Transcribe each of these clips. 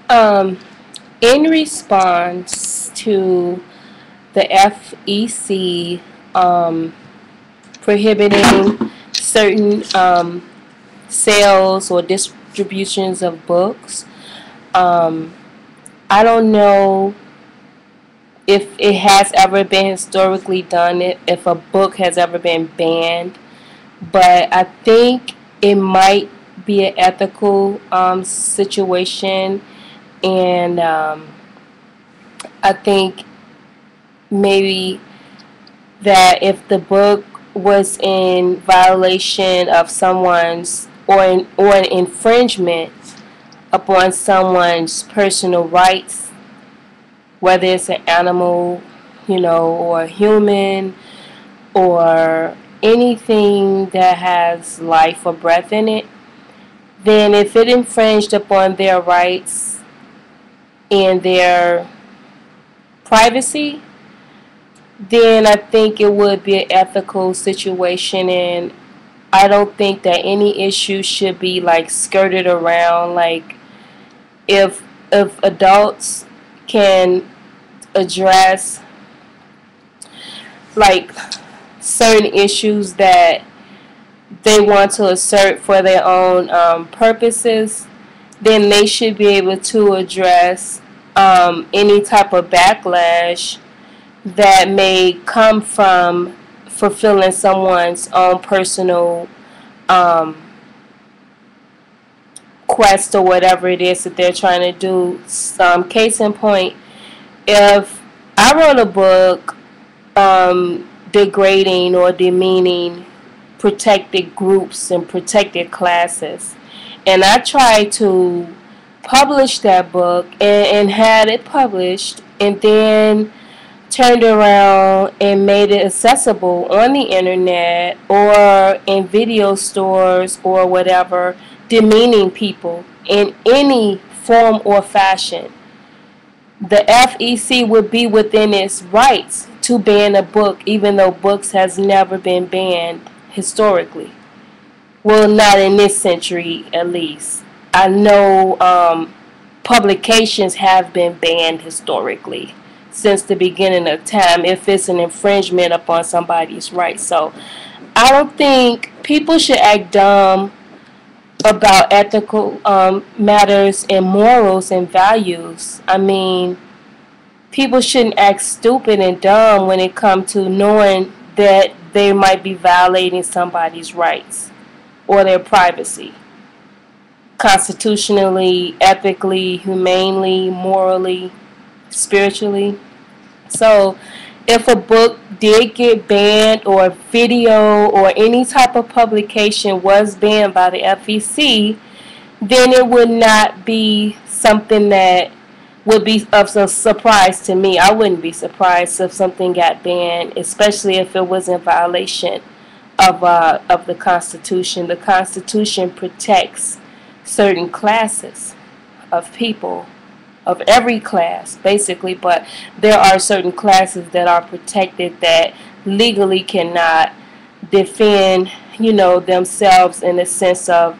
Um, in response to the FEC prohibiting certain sales or distributions of books, um, I don't know if it has ever been historically done, if a book has ever been banned, but I think it might be an ethical situation, and I think maybe that if the book was in violation of someone's or an infringement upon someone's personal rights, whether it's an animal, or a human, or anything that has life or breath in it, then if it infringed upon their rights and their privacy, then I think it would be an ethical situation, and I don't think that any issue should be like skirted around. Like if adults can address like certain issues that they want to assert for their own purposes, then they should be able to address any type of backlash that may come from fulfilling someone's own personal um, quest or whatever it is that they're trying to do. Case in point, if I wrote a book degrading or demeaning protected groups and protected classes, and I tried to publish that book and had it published, and then turned around and made it accessible on the internet or in video stores or whatever, demeaning people in any form or fashion, the FEC would be within its rights to ban a book, even though books has never been banned historically. Well, not in this century, at least. I know publications have been banned historically since the beginning of time if it's an infringement upon somebody's rights. So I don't think people should act dumb about ethical matters and morals and values. I mean, people shouldn't act stupid and dumb when it comes to knowing that they might be violating somebody's rights or their privacy, constitutionally, ethically, humanely, morally, spiritually. So if a book did get banned, or video or any type of publication was banned by the FEC, then it would not be something that would be of a surprise to me. I wouldn't be surprised if something got banned, especially if it was in violation of the Constitution. The Constitution protects certain classes of people, of every class basically, but there are certain classes that are protected that legally cannot defend themselves in the sense of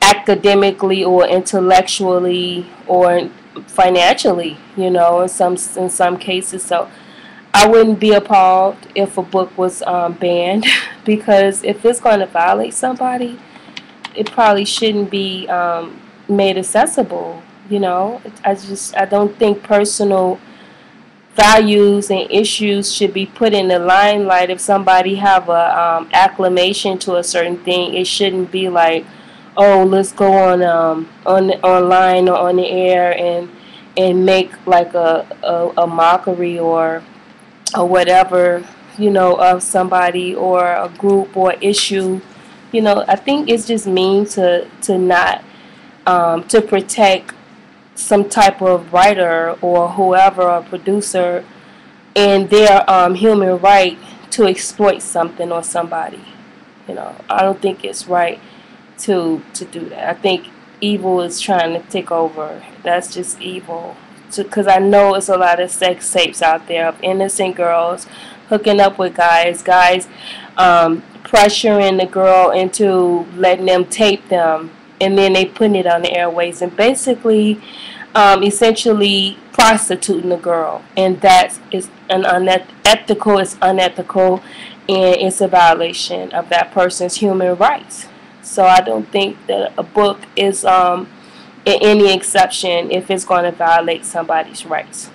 academically or intellectually or financially, in some cases. So I wouldn't be appalled if a book was banned because if it's going to violate somebody, it probably shouldn't be made accessible. I don't think personal values and issues should be put in the limelight. If somebody have a acclamation to a certain thing, it shouldn't be like, oh, let's go on online or on the air and make like a mockery or whatever, of somebody or a group or issue. I think it's just mean to not to protect some type of writer or whoever, or producer, and their human right to exploit something or somebody. I don't think it's right to do that. I think evil is trying to take over. That's just evil. Because I know it's a lot of sex tapes out there of innocent girls hooking up with guys pressuring the girl into letting them tape them and then they putting it on the airways and basically, essentially prostituting the girl, and that is an unethical. It's unethical, and it's a violation of that person's human rights. So I don't think that a book is any exception if it's going to violate somebody's rights.